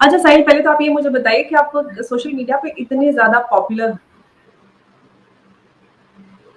अच्छा साहिल, पहले तो आप ये मुझे बताइए कि आप सोशल मीडिया पे इतने ज़्यादा पॉपुलर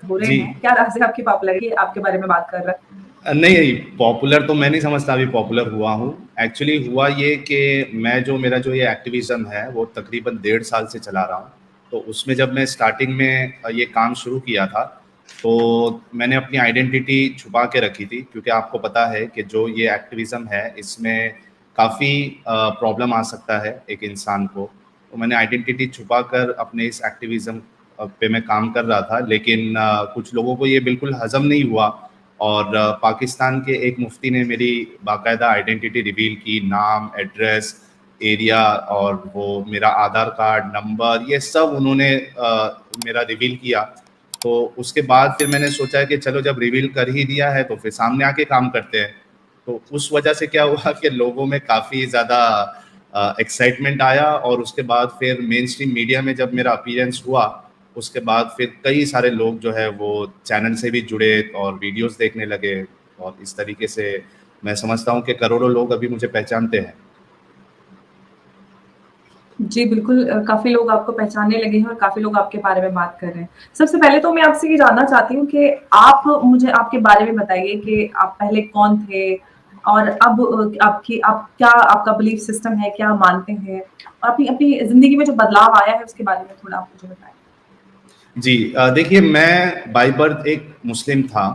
हो रहे जी। हैं, क्या राज़ है आपकी पॉपुलैरिटी आपके बारे में बात कर रहा है? नहीं, पॉपुलर तो मैं नहीं समझता अभी पॉपुलर हुआ हूँ। एक्चुअली हुआ ये कि मेरा जो ये एक्टिविज़्म है वो तकरीबन 1.5 साल से चला रहा हूँ। तो उसमें जब मैं स्टार्टिंग में ये काम शुरू किया था, तो मैंने अपनी आइडेंटिटी छुपा के रखी थी, क्योंकि आपको पता है कि जो ये एक्टिविज़्म है इसमें काफ़ी प्रॉब्लम आ सकता है एक इंसान को। तो मैंने आइडेंटिटी छुपा कर अपने इस एक्टिविज़्म पे मैं काम कर रहा था, लेकिन कुछ लोगों को ये बिल्कुल हज़म नहीं हुआ और पाकिस्तान के एक मुफ्ती ने मेरी बाकायदा आइडेंटिटी रिवील की, नाम, एड्रेस, एरिया और वो मेरा आधार कार्ड नंबर, ये सब उन्होंने मेरा रिवील किया। तो उसके बाद फिर मैंने सोचा कि चलो जब रिवील कर ही दिया है तो फिर सामने आके काम करते हैं। तो उस वजह से क्या हुआ कि लोगों में काफ़ी ज़्यादा एक्साइटमेंट आया और उसके बाद फिर मेन स्ट्रीम मीडिया में जब मेरा अपीयरेंस हुआ, उसके बाद फिर कई सारे लोग जो है वो चैनल से भी जुड़े और वीडियोस देखने लगे और इस तरीके से मैं समझता हूँ कि करोड़ों लोग अभी मुझे पहचानते हैं। जी, बिल्कुल काफ़ी लोग आपको पहचानने लगे हैं और काफ़ी लोग आपके बारे में बात कर रहे हैं। सबसे पहले तो मैं आपसे ये जानना चाहती हूँ कि आप मुझे आपके बारे में बताइए कि आप पहले कौन थे? और अब आप क्या आपका बिलीफ सिस्टम है, क्या मानते हैं? और अपनी अपनी ज़िंदगी में जो बदलाव आया है उसके बारे में थोड़ा आप मुझे बताएँ। जी, देखिए मैं बाय बर्थ एक मुस्लिम था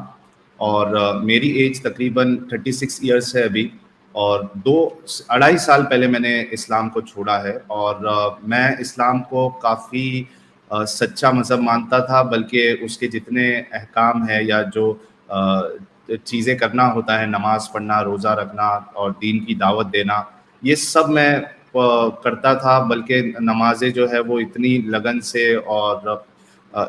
और मेरी एज तकरीबन 36 ईयर्स है अभी और 2 अढ़ाई साल पहले मैंने इस्लाम को छोड़ा है और मैं इस्लाम को काफ़ी सच्चा मज़हब मानता था, बल्कि उसके जितने अहकाम है या जो चीज़ें करना होता है, नमाज़ पढ़ना, रोज़ा रखना और दीन की दावत देना, ये सब मैं करता था। बल्कि नमाज़ें जो है वो इतनी लगन से और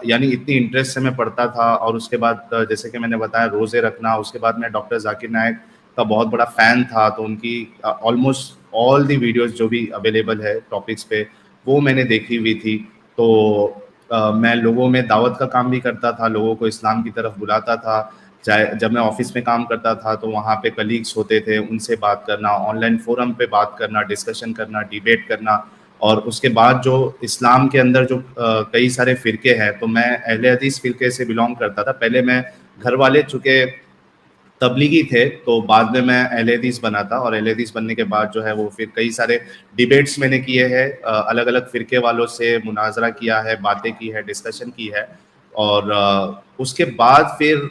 यानी इतनी इंटरेस्ट से मैं पढ़ता था और उसके बाद जैसे कि मैंने बताया रोज़े रखना, उसके बाद मैं डॉक्टर ज़ाकिर नायक का बहुत बड़ा फ़ैन था, तो उनकी ऑलमोस्ट ऑल दी वीडियोस जो भी अवेलेबल है टॉपिक्स पे, वो मैंने देखी हुई थी। तो मैं लोगों में दावत का काम भी करता था, लोगों को इस्लाम की तरफ बुलाता था। चाहे जब मैं ऑफिस में काम करता था तो वहाँ पे कलीग्स होते थे, उनसे बात करना, ऑनलाइन फोरम पे बात करना, डिस्कशन करना, डिबेट करना और उसके बाद जो इस्लाम के अंदर जो कई सारे फ़िरके हैं, तो मैं अहले हदीस फ़िरके से बिलोंग करता था। पहले मैं घर वाले चूँकि तबलीगी थे, तो बाद में मैं अहले हदीस बना था और अहले हदीस बनने के बाद जो है वो फिर कई सारे डिबेट्स मैंने किए हैं, अलग-अलग फ़िरके वालों से मुनाज़रा किया है, बातें की है, डिस्कशन की है और उसके बाद फिर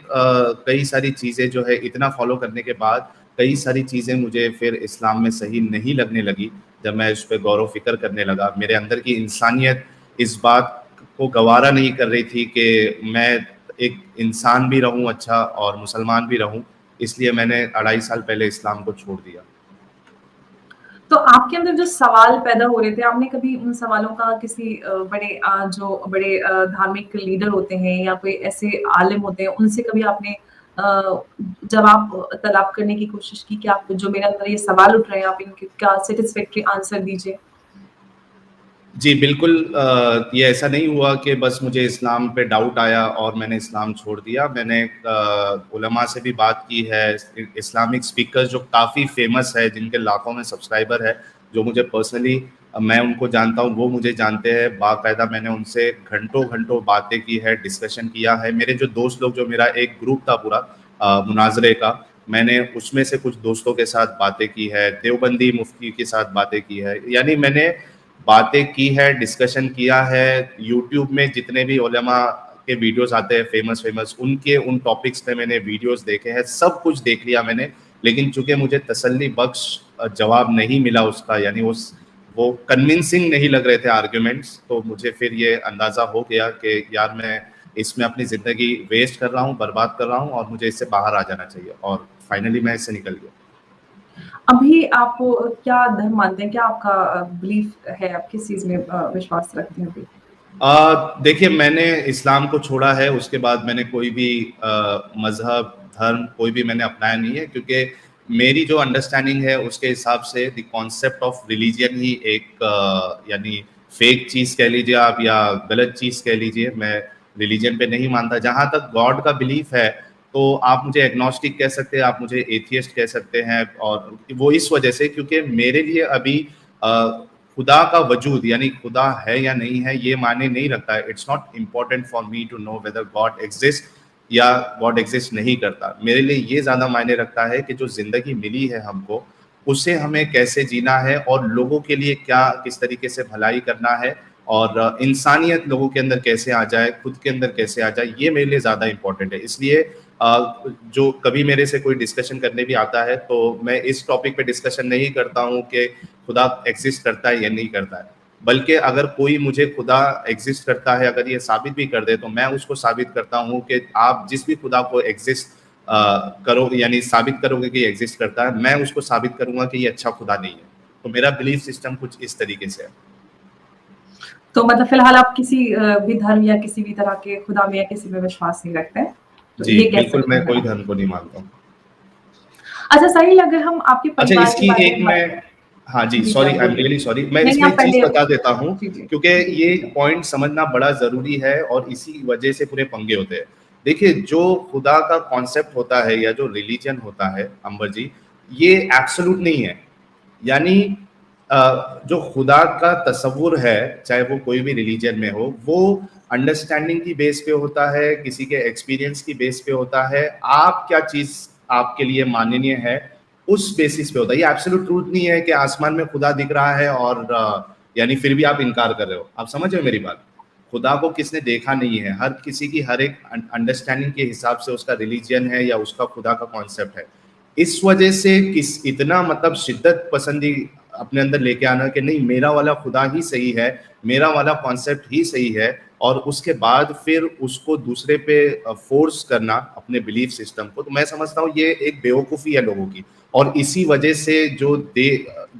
कई सारी चीज़ें जो है इतना फ़ॉलो करने के बाद कई सारी चीज़ें मुझे फिर इस्लाम में सही नहीं लगने लगी। जब मैं इस पे गौर-व-फ़िक्र करने लगा, मेरे अंदर की इंसानियत इस बात को गवारा नहीं कर रही थी कि मैं एक इंसान भी रहूँ अच्छा और मुसलमान भी रहूँ, इसलिए मैंने 2.5 साल पहले इस्लाम को छोड़ दिया। तो आपके अंदर जो सवाल पैदा हो रहे थे, आपने कभी उन सवालों का किसी जो बड़े धार्मिक लीडर होते हैं या कोई ऐसे आलिम होते हैं, उनसे कभी आपने जवाब तलब करने की कोशिश की कि आप जो मेरे अंदर ये सवाल उठ रहे हैं, आप इनके क्या सैटिस्फैक्टरी आंसर दीजिए? जी, बिल्कुल ये ऐसा नहीं हुआ कि बस मुझे इस्लाम पे डाउट आया और मैंने इस्लाम छोड़ दिया। मैंने उलमा से भी बात की है, इस्लामिक स्पीकर्स जो काफ़ी फ़ेमस है, जिनके लाखों में सब्सक्राइबर है, जो मुझे पर्सनली मैं उनको जानता हूँ, वो मुझे जानते हैं। बाकायदा मैंने उनसे घंटों-घंटों बातें की है, डिस्कशन किया है। मेरे जो दोस्त लोग जो मेरा एक ग्रुप था पूरा मुनाज़रे का, मैंने उसमें से कुछ दोस्तों के साथ बातें की है, देवबंदी मुफ्ती के साथ बातें की है। यानी मैंने बातें की है, डिस्कशन किया है, यूट्यूब में जितने भी उलमा के वीडियोस आते हैं फेमस फेमस, उनके उन टॉपिक्स पे मैंने वीडियोस देखे हैं, सब कुछ देख लिया मैंने। लेकिन चूंकि मुझे तसल्ली बख्श जवाब नहीं मिला उसका, यानी वो कन्विंसिंग नहीं लग रहे थे आर्ग्यूमेंट्स, तो मुझे फिर ये अंदाज़ा हो गया कि यार मैं इसमें अपनी ज़िंदगी वेस्ट कर रहा हूँ, बर्बाद कर रहा हूँ और मुझे इससे बाहर आ जाना चाहिए और फाइनली मैं इससे निकल गया। अभी आप क्या धर्म मानते हैं? क्या आपका बिलीफ है? आप किस चीज़ में विश्वास रखते हैं अभी? देखिए मैंने इस्लाम को छोड़ा है, उसके बाद मैंने कोई भी मज़हब, धर्म कोई भी मैंने अपनाया नहीं है, क्योंकि मेरी जो अंडरस्टैंडिंग है उसके हिसाब से द कॉन्सेप्ट ऑफ रिलीजन ही एक यानी फेक चीज़ कह लीजिए आप या गलत चीज़ कह लीजिए, मैं रिलीजन पे नहीं मानता। जहाँ तक गॉड का बिलीफ है, तो आप मुझे एग्नोस्टिक कह सकते हैं, आप मुझे एथियस्ट कह सकते हैं और वो इस वजह से क्योंकि मेरे लिए अभी खुदा का वजूद यानी खुदा है या नहीं है ये मायने नहीं रखता है। It's not important for me to know whether God exist या गॉड एग्जिस्ट नहीं करता। मेरे लिए ये ज़्यादा मायने रखता है कि जो ज़िंदगी मिली है हमको, उसे हमें कैसे जीना है और लोगों के लिए क्या किस तरीके से भलाई करना है और इंसानियत लोगों के अंदर कैसे आ जाए, खुद के अंदर कैसे आ जाए, ये मेरे लिए ज़्यादा इम्पोर्टेंट है। इसलिए जो कभी मेरे से कोई डिस्कशन करने भी आता है तो मैं इस टॉपिक पे डिस्कशन नहीं करता हूँ कि खुदा एग्जिस्ट करता है या नहीं करता है, बल्कि अगर कोई मुझे खुदा एग्जिस्ट करता है अगर ये साबित भी कर दे तो मैं उसको साबित करता हूँ कि आप जिस भी खुदा को एग्जिस्ट करो यानी साबित करोगे कि एग्जिस्ट करता है, मैं उसको साबित करूंगा कि ये अच्छा खुदा नहीं है। तो मेरा बिलीफ सिस्टम कुछ इस तरीके से है। तो मतलब फिलहाल आप किसी भी धर्म या किसी भी तरह के खुदा में या किसी में विश्वास नहीं रखते हैं, तो जी ये कह बिल्कुल, सकते मैं हैं कोई आप। धर्म को नहीं मानता हूँ। अच्छा साहिल, अगर हम आपके अच्छा परिवार के इसकी बारे एक में मैं, हाँ जी जी सॉरी, आप आई एम बोलिए। रियली सॉरी, मैं नहीं इसमें आप एक चीज पहले बता देता हूँ जी, जी। क्योंकि ये पॉइंट समझना बड़ा जरूरी है और इसी वजह से पूरे पंगे होते हैं। देखिए जो खुदा का कॉन्सेप्ट होता है या जो रिलीजन होता है अंबर जी, ये एब्सोल्यूट नहीं है। यानी जो खुदा का तस्वुर है चाहे वो कोई भी रिलीजन में हो, वो अंडरस्टैंडिंग की बेस पे होता है, किसी के एक्सपीरियंस की बेस पे होता है, आप क्या चीज आपके लिए माननीय है उस बेसिस पे होता है। ये एब्सोल्यूट ट्रूथ नहीं है कि आसमान में खुदा दिख रहा है और यानी फिर भी आप इनकार कर रहे हो। आप समझ रहे हो मेरी बात? खुदा को किसने देखा नहीं है, हर किसी की हर एक अंडरस्टैंडिंग के हिसाब से उसका रिलीजन है या उसका खुदा का कॉन्सेप्ट है। इस वजह से किस इतना मतलब शिद्दत पसंदी अपने अंदर लेके आना कि नहीं मेरा वाला खुदा ही सही है, मेरा वाला कॉन्सेप्ट ही सही है, और उसके बाद फिर उसको दूसरे पे फोर्स करना अपने बिलीफ सिस्टम को, तो मैं समझता हूँ ये एक बेवकूफ़ी है लोगों की। और इसी वजह से जो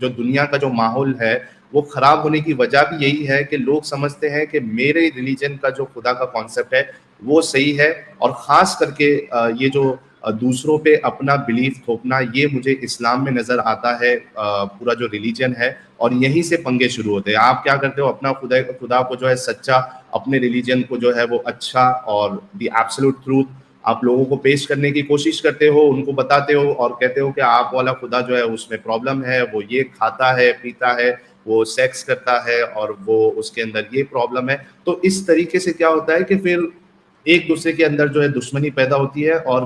दुनिया का जो माहौल है वो खराब होने की वजह भी यही है कि लोग समझते हैं कि मेरे रिलीजन का जो खुदा का कॉन्सेप्ट है वो सही है, और ख़ास करके ये जो दूसरों पे अपना बिलीफ थोपना, ये मुझे इस्लाम में नज़र आता है, पूरा जो रिलीजन है, और यहीं से पंगे शुरू होते हैं। आप क्या करते हो, अपना खुदा को जो है सच्चा, अपने रिलीजन को जो है वो अच्छा और द एब्सोल्यूट ट्रूथ आप लोगों को पेश करने की कोशिश करते हो, उनको बताते हो और कहते हो कि आप वाला खुदा जो है उसमें प्रॉब्लम है, वो ये खाता है पीता है, वो सेक्स करता है और वो उसके अंदर ये प्रॉब्लम है। तो इस तरीके से क्या होता है कि फिर एक दूसरे के अंदर जो है दुश्मनी पैदा होती है, और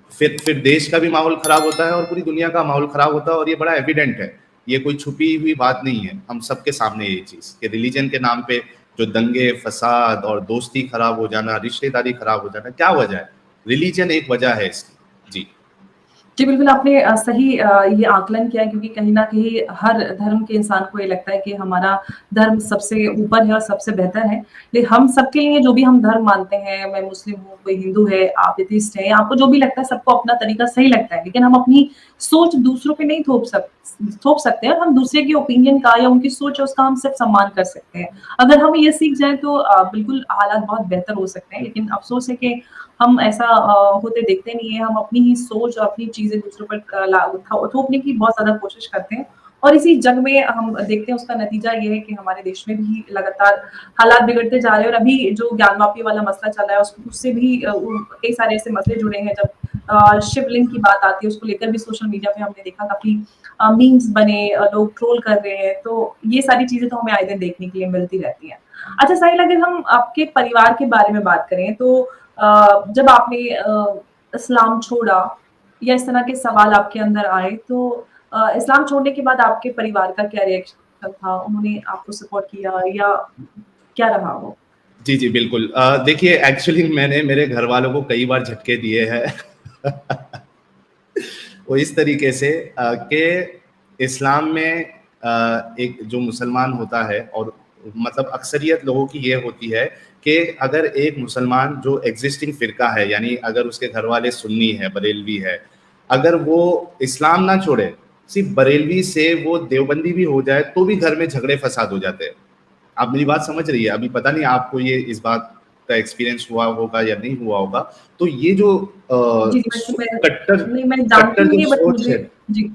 फिर देश का भी माहौल खराब होता है और पूरी दुनिया का माहौल खराब होता है। और ये बड़ा एविडेंट है, ये कोई छुपी हुई बात नहीं है, हम सबके सामने ये चीज कि रिलीजन के नाम पे जो दंगे फसाद और दोस्ती खराब हो जाना, रिश्तेदारी खराब हो जाना, क्या वजह है? रिलीजन एक वजह है इसकी। जी जी, बिल्कुल आपने सही ये आकलन किया है, क्योंकि कहीं न कहीं हर धर्म के इंसान को ये लगता है कि हमारा धर्म सबसे ऊपर है और सबसे बेहतर है। लेकिन हम सबके लिए जो भी हम धर्म मानते हैं, मैं मुस्लिम हूँ, कोई हिंदू है, आप एथिस्ट हैं, आपको जो भी लगता है सबको अपना तरीका सही लगता है। लेकिन हम अपनी सोच दूसरों पे नहीं थोप सकते हैं, और हम दूसरे के ओपिनियन का या उनकी सोच है उसका हम सिर्फ सम्मान कर सकते हैं। अगर हम ये सीख जाएँ तो बिल्कुल हालात बहुत बेहतर हो सकते हैं। लेकिन अफ़सोस है कि हम ऐसा होते देखते नहीं है, हम अपनी ही सोच और अपनी चीज़ें दूसरों पर थोपने की बहुत ज़्यादा कोशिश करते हैं, और इसी जंग में हम देखते हैं उसका नतीजा ये है कि हमारे देश में भी लगातार हालात बिगड़ते जा रहे हैं। और अभी जो ज्ञान वापी वाला मसला चल रहा है उससे भी कई सारे ऐसे मसले जुड़े हैं। जब शिवलिंग की बात आती है उसको लेकर भी सोशल मीडिया पे हमने देखा काफ़ी मीम्स बने, लोग ट्रोल कर रहे हैं, तो ये सारी चीज़ें तो हमें आए दिन देखने के लिए मिलती रहती हैं। अच्छा साहिल, अगर हम आपके परिवार के बारे में बात करें तो जब आपने इस्लाम छोड़ा या इस तरह के सवाल आपके अंदर आए, तो इस्लाम छोड़ने के बाद आपके परिवार का क्या रिएक्शन था? उन्होंने आपको सपोर्ट किया या क्या रहा वो? जी जी बिल्कुल। देखिए एक्चुअली मैंने मेरे घर वालों को कई बार झटके दिए हैं वो इस तरीके से कि इस्लाम में एक जो मुसलमान होता है, और मतलब अक्सरियत लोगों की ये होती है कि अगर एक मुसलमान जो एग्जिस्टिंग फिरका है, यानी अगर उसके घर वाले सुन्नी है, बरेलवी है, अगर वो इस्लाम ना छोड़े, सिर्फ बरेलवी से वो देवबंदी भी हो जाए तो भी घर में झगड़े फसाद हो जाते हैं। आप मेरी बात समझ रही है? अभी पता नहीं आपको ये इस बात का एक्सपीरियंस हुआ होगा या नहीं हुआ होगा। तो ये जो जी, जी, वैसे मैं कट्टर नहीं, मैं जानती कट्टर हूँ जो ये, बट सोच मुझे है, जी।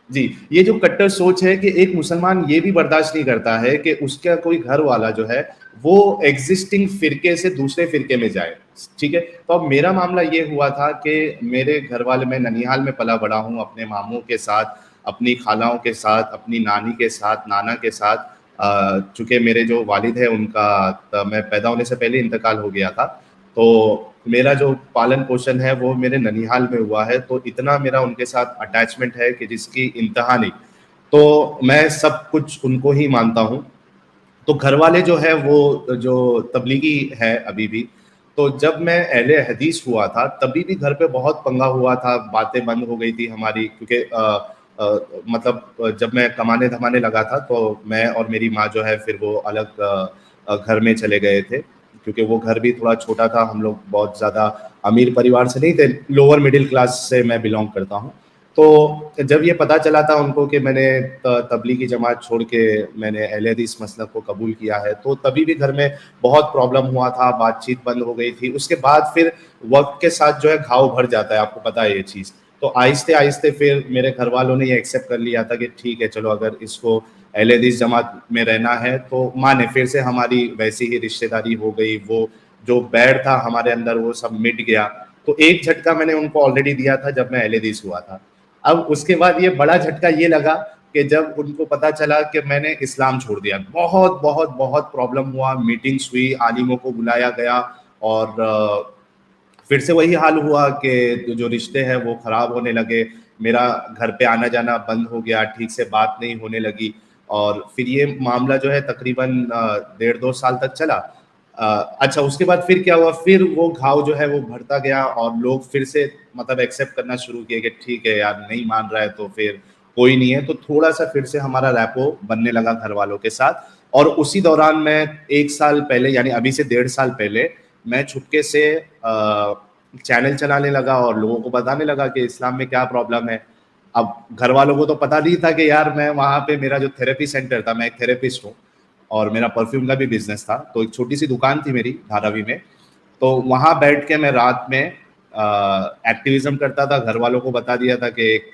जी, ये जो कट्टर सोच है कि एक मुसलमान ये भी बर्दाश्त नहीं करता है कि उसका कोई घर वाला जो है वो एग्जिस्टिंग फिरके से दूसरे फिरके में जाए। ठीक है, तो अब मेरा मामला ये हुआ था कि मेरे घर वाले, मैं ननिहाल में पला बड़ा हूँ अपने मामू के साथ, अपनी खालाओं के साथ, अपनी नानी के साथ, नाना के साथ, चूँकि मेरे जो वालिद हैं उनका मैं पैदा होने से पहले इंतकाल हो गया था, तो मेरा जो पालन-पोषण है वो मेरे ननिहाल में हुआ है, तो इतना मेरा उनके साथ अटैचमेंट है कि जिसकी इंतहा नहीं। तो मैं सब कुछ उनको ही मानता हूँ। तो घरवाले जो है वो जो तबलीगी है अभी भी, तो जब मैं अहले हदीस हुआ था तभी भी घर पे बहुत पंगा हुआ था, बातें बंद हो गई थी हमारी, क्योंकि मतलब जब मैं कमाने-धमाने लगा था तो मैं और मेरी माँ जो है फिर वो अलग घर में चले गए थे, क्योंकि वो घर भी थोड़ा छोटा था, हम लोग बहुत ज़्यादा अमीर परिवार से नहीं थे, लोअर मिडिल क्लास से मैं बिलॉन्ग करता हूँ। तो जब ये पता चला था उनको कि मैंने तबलीगी जमात छोड़ के मैंने अहले हदीस मसलक को कबूल किया है, तो तभी भी घर में बहुत प्रॉब्लम हुआ था, बातचीत बंद हो गई थी। उसके बाद फिर वक्त के साथ जो है घाव भर जाता है, आपको पता है ये चीज़। तो आहिस्ते आहिस्ते फिर मेरे घर वालों ने ये एक्सेप्ट कर लिया था कि ठीक है, चलो अगर इसको अहले हदीस जमात में रहना है तो माने, फिर से हमारी वैसी ही रिश्तेदारी हो गई, वो जो बैर था हमारे अंदर वो सब मिट गया। तो एक झटका मैंने उनको ऑलरेडी दिया था जब मैं अहले हदीस हुआ था। अब उसके बाद ये बड़ा झटका ये लगा कि जब उनको पता चला कि मैंने इस्लाम छोड़ दिया, बहुत बहुत बहुत प्रॉब्लम हुआ, मीटिंग्स हुई, आलिमों को बुलाया गया, और फिर से वही हाल हुआ कि जो रिश्ते हैं वो खराब होने लगे, मेरा घर पे आना जाना बंद हो गया, ठीक से बात नहीं होने लगी, और फिर ये मामला जो है तकरीबन 1.5-2 साल तक चला। अच्छा, उसके बाद फिर क्या हुआ, फिर वो घाव जो है वो भरता गया और लोग फिर से मतलब एक्सेप्ट करना शुरू किए कि ठीक है यार, नहीं मान रहा है तो फिर कोई नहीं है, तो थोड़ा सा फिर से हमारा रैपो बनने लगा घर वालों के साथ। और उसी दौरान मैं 1 साल पहले, यानी अभी से 1.5 साल पहले, मैं छुपके से चैनल चलाने लगा और लोगों को बताने लगा कि इस्लाम में क्या प्रॉब्लम है। अब घर वालों को तो पता नहीं था कि यार मैं वहाँ पे, मेरा जो थेरेपी सेंटर था, मैं एक थेरेपिस्ट हूँ और मेरा परफ्यूम का भी बिजनेस था, तो एक छोटी सी दुकान थी मेरी धारावी में। तो वहाँ बैठ के मैं रात में एक्टिविज्म करता था, घर वालों को बता दिया था कि एक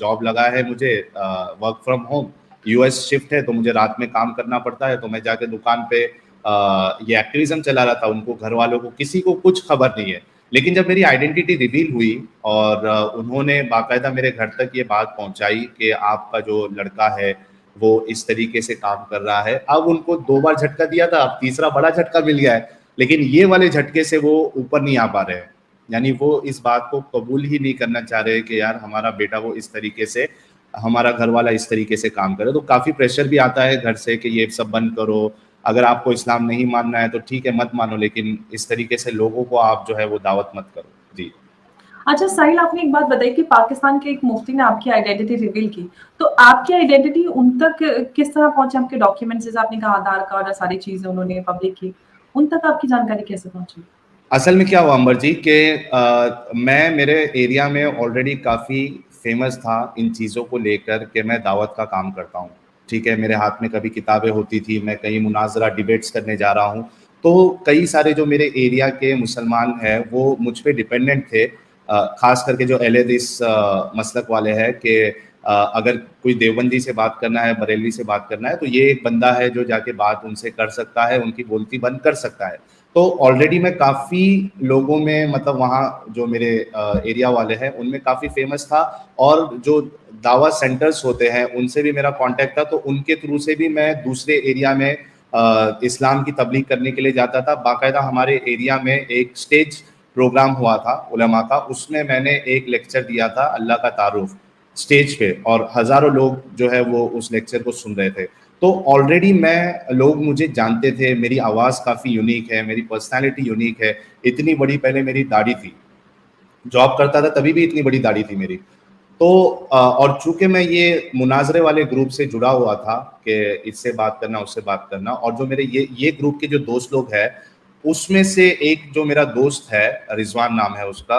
जॉब लगा है मुझे, work from home, US shift है, तो मुझे रात में काम करना पड़ता है, तो मैं जाके दुकान पे ये एक्टिविज्म चला रहा था। उनको, घर वालों को, किसी को कुछ खबर नहीं है। लेकिन जब मेरी आइडेंटिटी रिवील हुई और उन्होंने बाकायदा मेरे घर तक ये बात पहुंचाई कि आपका जो लड़का है वो इस तरीके से काम कर रहा है, अब उनको 2 बार झटका दिया था, अब तीसरा बड़ा झटका मिल गया है, लेकिन ये वाले झटके से वो ऊपर नहीं आ पा रहे हैं। यानी वो इस बात को कबूल ही नहीं करना चाह रहे कि यार हमारा बेटा वो इस तरीके से, हमारा घर वाला इस तरीके से काम करे। तो काफ़ी प्रेशर भी आता है घर से कि ये सब बंद करो, अगर आपको इस्लाम नहीं मानना है तो ठीक है, मत मानो, लेकिन इस तरीके से लोगों को आप जो है वो दावत मत करो। जी। अच्छा साहिल, आपने एक बात बताई कि पाकिस्तान के एक मुफ्ती ने आपकी आइडेंटिटी रिवील की, तो आपकी आइडेंटिटी उन तक किस तरह पहुंचे? आपके डॉक्यूमेंट्स, जैसे आपने कहा आधार कार्ड और सारी चीजें उन्होंने पब्लिक की, उन तक आपकी जानकारी कैसे पहुंची? असल में क्या हुआ अंबर जी कि मैं, मेरे एरिया में ऑलरेडी काफ़ी फेमस था इन चीज़ों को लेकर कि मैं दावत का काम करता हूँ। ठीक है, मेरे हाथ में कभी किताबें होती थी, मैं कहीं मुनाजरा डिबेट्स करने जा रहा हूँ, तो कई सारे जो मेरे एरिया के मुसलमान हैं वो मुझ पे डिपेंडेंट थे, ख़ास करके जो अहले हदीस मसलक वाले हैं कि अगर कोई देवबंदी से बात करना है, बरेलवी से बात करना है, तो ये एक बंदा है जो जाके बात उनसे कर सकता है, उनकी बोलती बंद कर सकता है। तो ऑलरेडी मैं काफ़ी लोगों में, मतलब वहाँ जो मेरे एरिया वाले हैं उनमें काफ़ी फेमस था, और जो दावा सेंटर्स होते हैं उनसे भी मेरा कांटेक्ट था, तो उनके थ्रू से भी मैं दूसरे एरिया में इस्लाम की तबलीग करने के लिए जाता था। बाकायदा हमारे एरिया में एक स्टेज प्रोग्राम हुआ था उलमा का, उसमें मैंने एक लेक्चर दिया था अल्लाह का तारुफ स्टेज पे, और हज़ारों लोग जो है वो उस लेक्चर को सुन रहे थे। तो ऑलरेडी मैं, लोग मुझे जानते थे, मेरी आवाज़ काफ़ी यूनिक है, मेरी पर्सनालिटी यूनिक है, इतनी बड़ी पहले मेरी दाढ़ी थी, जॉब करता था तभी भी इतनी बड़ी दाढ़ी थी मेरी। तो और चूंकि मैं ये मुनाजरे वाले ग्रुप से जुड़ा हुआ था कि इससे बात करना, उससे बात करना, और जो मेरे ये ग्रुप के जो दोस्त लोग हैं, उसमें से एक जो मेरा दोस्त है, रिजवान नाम है उसका,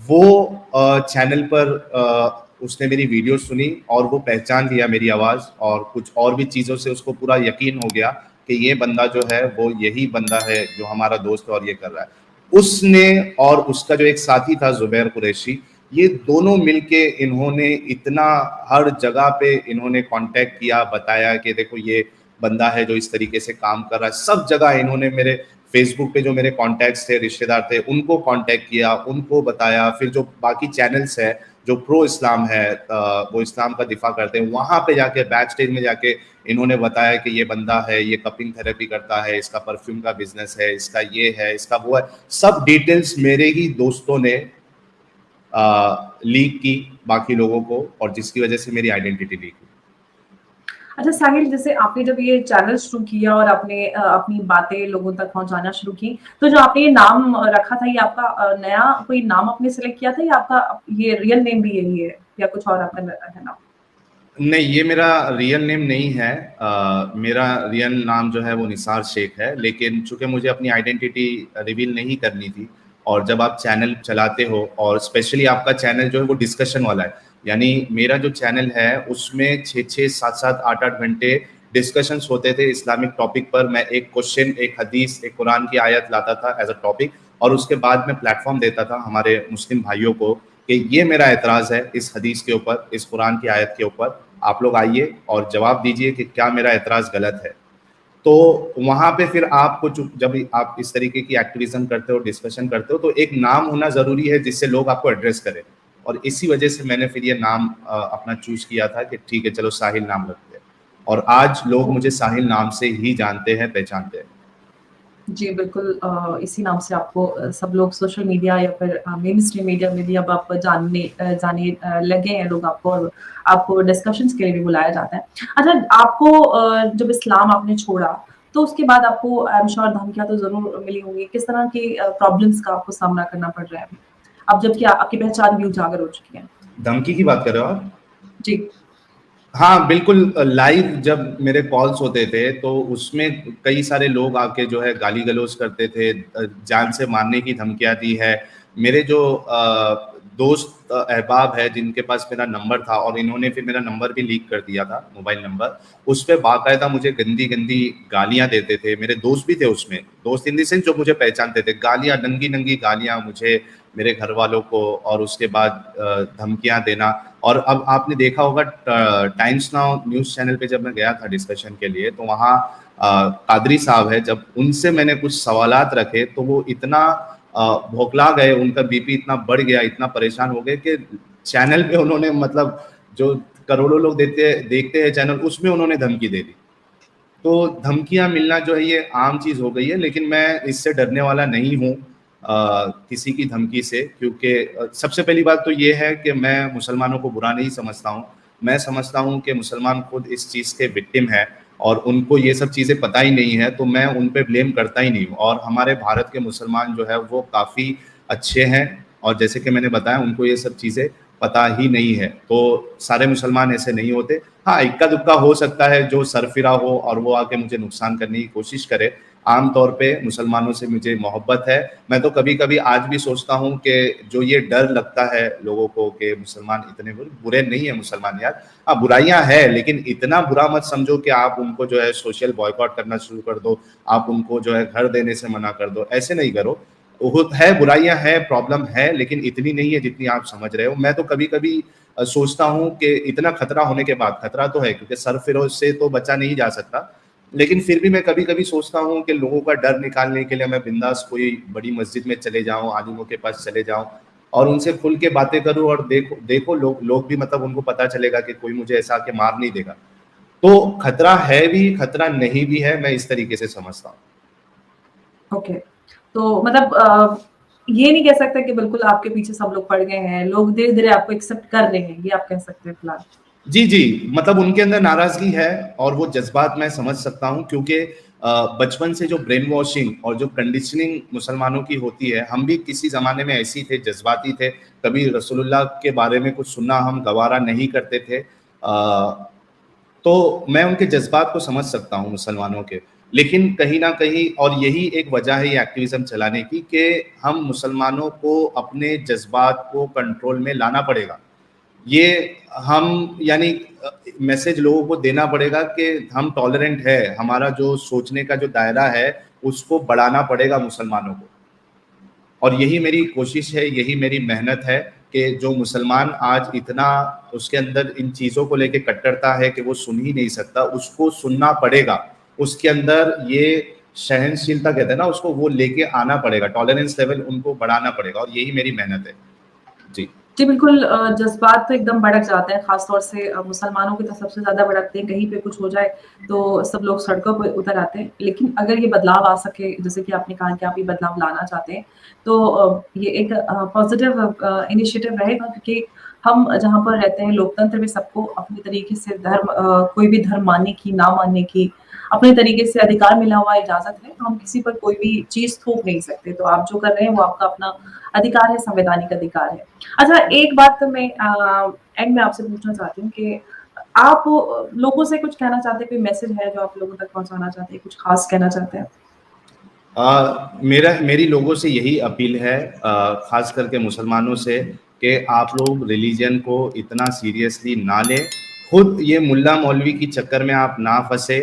वो चैनल पर उसने मेरी वीडियो सुनी और वो पहचान लिया मेरी आवाज़, और कुछ और भी चीज़ों से उसको पूरा यकीन हो गया कि ये बंदा जो है वो यही बंदा है जो हमारा दोस्त है और ये कर रहा है। उसने और उसका जो एक साथी था जुबैर कुरैशी, ये दोनों मिलके इन्होंने इतना हर जगह पे इन्होंने कांटेक्ट किया, बताया कि देखो ये बंदा है जो इस तरीके से काम कर रहा है। सब जगह इन्होंने, मेरे फेसबुक पे जो मेरे कॉन्टैक्ट्स थे, रिश्तेदार थे, उनको कांटेक्ट किया, उनको बताया। फिर जो बाकी चैनल्स है जो प्रो इस्लाम है, वो इस्लाम का दिफा करते हैं, वहां पे जाके बैक स्टेज में जाके इन्होंने बताया कि ये बंदा है, ये कपिंग थेरेपी करता है, इसका परफ्यूम का बिजनेस है, इसका ये है, इसका वो है, सब डिटेल्स मेरे ही दोस्तों ने लीक की बाकी लोगों को, और जिसकी वजह से मेरी आइडेंटिटी लीक हुई। अच्छा साहिल, जैसे आपने जब ये चैनल शुरू किया और आपने अपनी बातें लोगों तक पहुंचाना शुरू की, तो जो आपने ये नाम रखा था, ये आपका नया कोई नाम आपने सिलेक्ट किया था या आपका ये रियल नेम भी यही है या कुछ और आपका है नाम? नहीं, ये मेरा रियल नेम नहीं है। मेरा रियल नाम जो है वो निसार शेख है, लेकिन चूंकि मुझे अपनी आइडेंटिटी रिवील नहीं करनी थी, और जब आप चैनल चलाते हो और स्पेशली आपका चैनल जो है वो डिस्कशन वाला है, यानी मेरा जो चैनल है उसमें 6-6, 7-7, 8-8 घंटे डिस्कशंस होते थे इस्लामिक टॉपिक पर। मैं एक क्वेश्चन, एक हदीस, एक कुरान की आयत लाता था एज अ टॉपिक, और उसके बाद मैं प्लेटफॉर्म देता था हमारे मुस्लिम भाइयों को कि ये मेरा एतराज़ है इस हदीस के ऊपर, इस कुरान की आयत के ऊपर, आप लोग आइए और जवाब दीजिए कि क्या मेरा एतराज़ गलत है। तो वहां पे फिर आपको जब आप इस तरीके की एक्टिविज्म करते हो, डिस्कशन करते हो, तो एक नाम होना जरूरी है जिससे लोग आपको एड्रेस करें, और इसी वजह से मैंने फिर ये नाम अपना चूज किया था कि ठीक है चलो साहिल नाम रखते हैं, और आज लोग मुझे साहिल नाम से ही जानते हैं, पहचानते हैं। जी, बिल्कुल इसी नाम से आपको सब लोग सोशल मीडिया या फिर मेन स्ट्रीम मीडिया में भी अब आप जाने लगे हैं लोग आपको, और आपको डिस्कशंस के लिए भी बुलाया जाता है। अच्छा, आपको जब इस्लाम आपने छोड़ा, तो उसके बाद आपको आई एम श्योर धमकियाँ तो ज़रूर मिली होंगी। किस तरह की प्रॉब्लम्स का आपको सामना करना पड़ रहा है अभी? अब जबकि आपकी पहचान भी उजागर हो चुकी है। धमकी की बात कर रहे हो आप? जी। हाँ बिल्कुल, लाइव जब मेरे कॉल्स होते थे तो उसमें कई सारे लोग आके जो है गाली गलौज करते थे, जान से मारने की धमकियां दी है। मेरे जो दोस्त अहबाब है जिनके पास मेरा नंबर था, और इन्होंने फिर मेरा नंबर भी लीक कर दिया था, मोबाइल नंबर, उस पर बाकायदा मुझे गंदी गंदी गालियां देते थे। मेरे दोस्त भी थे उसमें, दोस्त इन द सेंस जो मुझे पहचानते थे, गालियां, नंगी नंगी गालियां मुझे, मेरे घर वालों को, और उसके बाद धमकियां देना। और अब आपने देखा होगा टाइम्स नाउ न्यूज़ चैनल पे जब मैं गया था डिस्कशन के लिए, तो वहाँ कादरी साहब है, जब उनसे मैंने कुछ सवालात रखे तो वो इतना भौखला गए, उनका बीपी इतना बढ़ गया, इतना परेशान हो गए कि चैनल पे उन्होंने, मतलब जो करोड़ों लोग देखते हैं चैनल, उसमें उन्होंने धमकी दे दी। तो धमकियां मिलना जो है ये आम चीज हो गई है, लेकिन मैं इससे डरने वाला नहीं हूँ किसी की धमकी से, क्योंकि सबसे पहली बात तो ये है कि मैं मुसलमानों को बुरा नहीं समझता हूँ। मैं समझता हूँ कि मुसलमान खुद इस चीज़ के विक्टिम है और उनको ये सब चीज़ें पता ही नहीं है, तो मैं उन पे ब्लेम करता ही नहीं हूँ। और हमारे भारत के मुसलमान जो है वो काफ़ी अच्छे हैं, और जैसे कि मैंने बताया उनको ये सब चीज़ें पता ही नहीं है, तो सारे मुसलमान ऐसे नहीं होते। हाँ, इक्का दुक्का हो सकता है जो सरफिरा हो और वो आके मुझे नुकसान करने की कोशिश करे। आम तौर पे मुसलमानों से मुझे मोहब्बत है। मैं तो कभी कभी आज भी सोचता हूँ कि जो ये डर लगता है लोगों को कि मुसलमान इतने बुरे नहीं है, मुसलमान यार, हाँ बुराइयां है, लेकिन इतना बुरा मत समझो कि आप उनको जो है सोशल बॉयकॉट करना शुरू कर दो, आप उनको जो है घर देने से मना कर दो, ऐसे नहीं करो। है, बुराइयां है, प्रॉब्लम है, लेकिन इतनी नहीं है जितनी आप समझ रहे हो। मैं तो कभी कभी सोचता हूँ कि इतना खतरा होने के बाद, खतरा तो है क्योंकि सरफिरोज से तो बचा नहीं जा सकता, लेकिन फिर भी मैं कभी कभी सोचता हूँ कि लोगों का डर निकालने के लिए मैं बिंदास कोई बड़ी मस्जिद में चले जाऊँ, आलिमों के पास चले जाऊँ और उनसे खुल के बातें करूँ, और देखो लोग भी, मतलब उनको पता चलेगा कि कोई मुझे ऐसा आके मार नहीं देगा। तो खतरा है भी, खतरा नहीं भी है, मैं इस तरीके से समझता हूँ। ओके, तो मतलब ये नहीं कह सकते कि बिल्कुल आपके पीछे सब लोग पड़ गए हैं, लोग धीरे-धीरे आपको एक्सेप्ट कर रहे हैं, ये आप कह सकते हैं फिलहाल? जी, जी, मतलब उनके अंदर नाराज़गी है और वो जज़्बात मैं समझ सकता हूँ, क्योंकि बचपन से जो ब्रेन वॉशिंग और जो कंडीशनिंग मुसलमानों की होती है, हम भी किसी ज़माने में ऐसे ही थे, जज़्बाती थे, कभी रसूलुल्लाह के बारे में कुछ सुनना हम गवारा नहीं करते थे। तो मैं उनके जज़्बात को समझ सकता हूँ मुसलमानों के, लेकिन कहीं न कहीं, और यही एक वजह है ये एक्टिविज़्म चलाने की, कि हम मुसलमानों को अपने जज़्बात को कंट्रोल में लाना पड़ेगा। ये हम, यानी मैसेज लोगों को देना पड़ेगा कि हम टॉलरेंट है, हमारा जो सोचने का जो दायरा है उसको बढ़ाना पड़ेगा मुसलमानों को। और यही मेरी कोशिश है, यही मेरी मेहनत है कि जो मुसलमान आज इतना उसके अंदर इन चीज़ों को लेके कट्टरता है कि वो सुन ही नहीं सकता, उसको सुनना पड़ेगा। उसके अंदर ये सहनशीलता कहते हैं ना, उसको वो लेके आना पड़ेगा, टॉलरेंस लेवल उनको बढ़ाना पड़ेगा, और यही मेरी मेहनत है। जी। जी, बिल्कुल जज़्बात तो एकदम भड़क जाते हैं, ख़ास तौर से मुसलमानों के तो सबसे ज़्यादा भड़कते हैं, कहीं पे कुछ हो जाए, तो सब लोग सड़कों पे उतर आते हैं। लेकिन अगर ये बदलाव आ सके, जैसे कि आपने कहा कि आप ये बदलाव लाना चाहते हैं, तो ये एक पॉज़िटिव इनिशिएटिव रहेगा क्योंकि हम जहाँ पर रहते हैं, लोकतंत्र में सबको अपने तरीके से कोई भी धर्म मानने की, ना मानने की, अपने तरीके से अधिकार मिला हुआ इजाज़त है, तो हम किसी पर कोई भी चीज़ थोप नहीं सकते। तो आप जो कर रहे हैं, वो आपका अपना अधिकार है, संवैधानिक अधिकार है। अच्छा, एक बात तो मैं एंड में आपसे पूछना चाहती हूँ कि आप लोगों से कुछ कहना चाहते हैं, कोई मैसेज है जो आप लोगों तक पहुँचाना चाहते हैं, कुछ ख़ास कहना चाहते हैं? मेरी लोगों से यही अपील है, खास करके मुसलमानों से, कि आप लोग रिलीजन को इतना सीरियसली ना लें। खुद ये मुल्ला मौलवी की चक्कर में आप ना फंसे।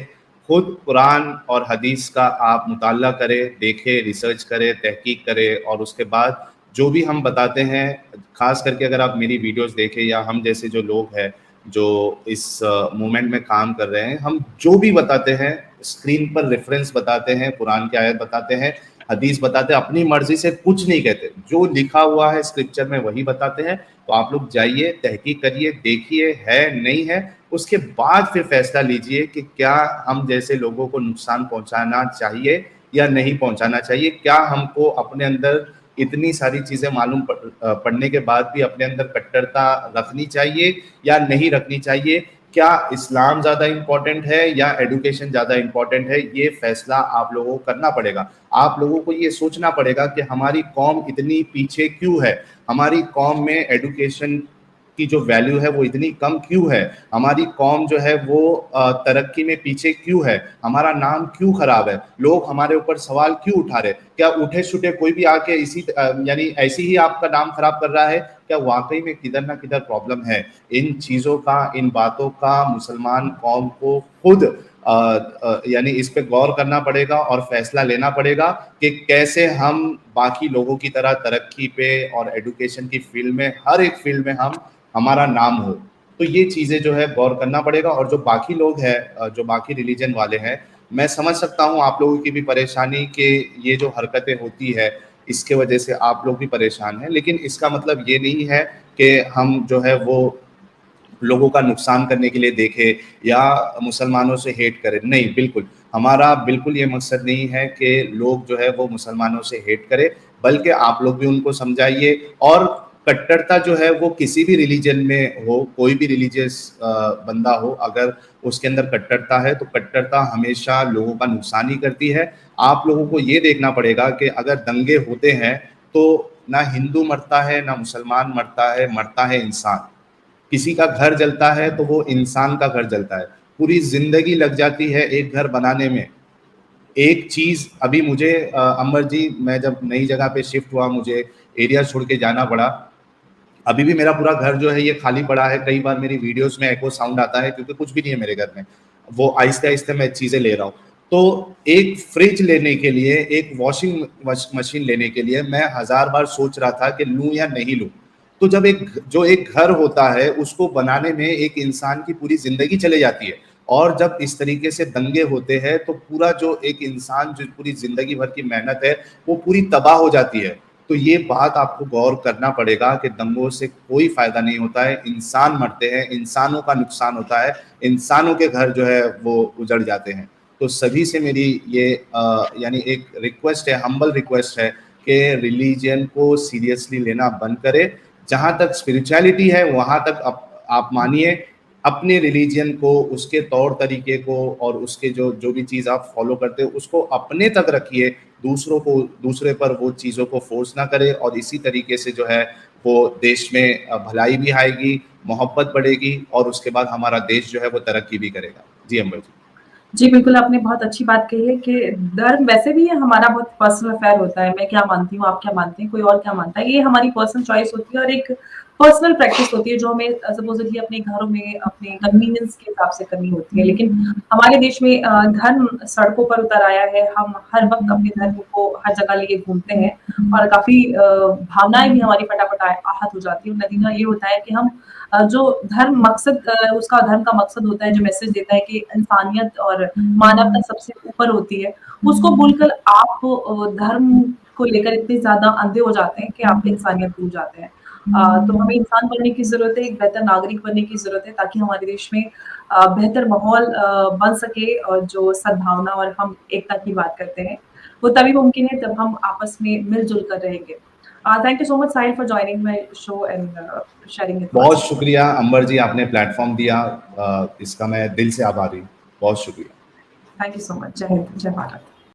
खुद कुरान और हदीस का आप मुताला करें, देखें, रिसर्च करें, तहकीक करें, और उसके बाद जो भी हम बताते हैं, खास करके अगर आप मेरी वीडियोस देखें या हम जैसे जो लोग हैं जो इस मूवमेंट में काम कर रहे हैं, हम जो भी बताते हैं स्क्रीन पर रेफरेंस बताते हैं, कुरान की आयत बताते हैं, हदीस बताते हैं, अपनी मर्जी से कुछ नहीं कहते, जो लिखा हुआ है स्क्रिप्चर में वही बताते हैं। तो आप लोग जाइए, तहकीक करिए, देखिए है नहीं है, उसके बाद फिर फैसला लीजिए कि क्या हम जैसे लोगों को नुकसान पहुंचाना चाहिए या नहीं पहुंचाना चाहिए। क्या हमको अपने अंदर इतनी सारी चीजें मालूम पड़ने के बाद भी अपने अंदर कट्टरता रखनी चाहिए या नहीं रखनी चाहिए। क्या इस्लाम ज़्यादा इम्पोर्टेंट है या एडुकेशन ज़्यादा इम्पोर्टेंट है, ये फैसला आप लोगों को करना पड़ेगा। आप लोगों को ये सोचना पड़ेगा कि हमारी कौम इतनी पीछे क्यों है, हमारी कौम में एडुकेशन की जो वैल्यू है वो इतनी कम क्यों है, हमारी कौम जो है वो तरक्की में पीछे क्यों है, हमारा नाम क्यों खराब है, लोग हमारे ऊपर सवाल क्यों उठा रहे। क्या उठे छुटे कोई भी आके यानी ऐसी ही आपका नाम खराब कर रहा है? क्या वाकई में किधर ना किधर प्रॉब्लम है? इन चीज़ों का, इन बातों का मुसलमान कौम को खुद यानी इस पे गौर करना पड़ेगा और फैसला लेना पड़ेगा कि कैसे हम बाकी लोगों की तरह तरक्की पे और एडुकेशन की फील्ड में, हर एक फील्ड में हम हमारा नाम हो। तो ये चीज़ें जो है गौर करना पड़ेगा। और जो बाकी लोग हैं, जो बाकी रिलीजन वाले हैं, मैं समझ सकता हूँ आप लोगों की भी परेशानी कि ये जो हरकतें होती है इसके वजह से आप लोग भी परेशान हैं, लेकिन इसका मतलब ये नहीं है कि हम जो है वो लोगों का नुकसान करने के लिए देखें या मुसलमानों से हेट करें। नहीं, बिल्कुल हमारा बिल्कुल ये मकसद नहीं है कि लोग जो है वो मुसलमानों से हेट करें, बल्कि आप लोग भी उनको समझाइए। और कट्टरता जो है वो किसी भी रिलीजन में हो, कोई भी रिलीजियस बंदा हो, अगर उसके अंदर कट्टरता है तो कट्टरता हमेशा लोगों का नुकसान ही करती है। आप लोगों को ये देखना पड़ेगा कि अगर दंगे होते हैं तो ना हिंदू मरता है, ना मुसलमान मरता है इंसान। किसी का घर जलता है तो वो इंसान का घर जलता है। पूरी जिंदगी लग जाती है एक घर बनाने में। एक चीज अभी मुझे अमर जी, मैं जब नई जगह पे शिफ्ट हुआ, मुझे एरिया छोड़ के जाना पड़ा, अभी भी मेरा पूरा घर जो है ये खाली पड़ा है। कई बार मेरी वीडियोस में एको साउंड आता है क्योंकि कुछ भी नहीं है मेरे घर में। वो आहिस्ते आहिस्ते मैं चीजें ले रहा हूँ। तो एक फ्रिज लेने के लिए, एक वॉशिंग मशीन लेने के लिए मैं 1000 बार सोच रहा था कि लूं या नहीं लूं। तो जब एक घर होता है उसको बनाने में एक इंसान की पूरी जिंदगी चले जाती है, और जब इस तरीके से दंगे होते हैं तो पूरा जो एक इंसान जो पूरी जिंदगी भर की मेहनत है वो पूरी तबाह हो जाती है। तो ये बात आपको गौर करना पड़ेगा कि दंगों से कोई फायदा नहीं होता है, इंसान मरते हैं, इंसानों का नुकसान होता है, इंसानों के घर जो है वो उजड़ जाते हैं। तो सभी से मेरी ये यानी एक रिक्वेस्ट है, हम्बल रिक्वेस्ट है कि रिलीजन को सीरियसली लेना बंद करें। जहाँ तक स्पिरिचुअलिटी है वहाँ तक आप मानिए, अपने रिलीजन को, उसके तौर तरीके को और उसके जो जो भी चीज़ आप फॉलो करते हो उसको अपने तक रखिए। दूसरे पर वो चीज़ों को फोर्स ना करे, और इसी तरीके से जो है वो देश में भलाई भी आएगी, मोहब्बत बढ़ेगी, और उसके बाद हमारा देश जो है वो तरक्की भी करेगा। जी अम्बर जी। जी, बिल्कुल, आपने बहुत अच्छी बात कही है कि धर्म वैसे भी हमारा बहुत पर्सनल अफ़ेयर होता है। मैं क्या मानती हूँ, आप क्या मानते हैं, कोई और क्या मानता है, ये हमारी पर्सनल चॉइस होती है और एक पर्सनल प्रैक्टिस होती है जो हमें सपोज़िटली अपने घरों में अपने कन्वीनियंस के हिसाब से करनी होती है। लेकिन हमारे देश में धर्म सड़कों पर उतर आया है, हम हर वक़्त अपने धर्म को हर जगह लिए घूमते हैं और काफ़ी भावनाएँ भी हमारी फटाफट आहत हो जाती है। नतीजा ये होता है कि हम जो उसका धर्म का मकसद होता है, जो मैसेज देता है कि इंसानियत और मानवता सबसे ऊपर होती है, उसको भूलकर आप धर्म को लेकर इतने ज़्यादा अंधे हो जाते हैं कि आप इंसानियत भूल जाते हैं। तो हमें इंसान बनने की ज़रूरत है, एक बेहतर नागरिक बनने की ज़रूरत है ताकि हमारे देश में बेहतर माहौल बन सके और जो सद्भावना और हम एकता की बात करते हैं, वो तभी मुमकिन है जब हम आपस में मिल-जुल कर रहेंगे। Thank you so much Sahil for joining my show and sharing your बहुत थॉट्स। शुक्रिया अंबर जी, आपने प्लेटफॉर्म दिया, इसका मैं दिल से आभारी हूँ। बहुत शुक्रिया। Thank you so much. जय हिंद, जय भारत।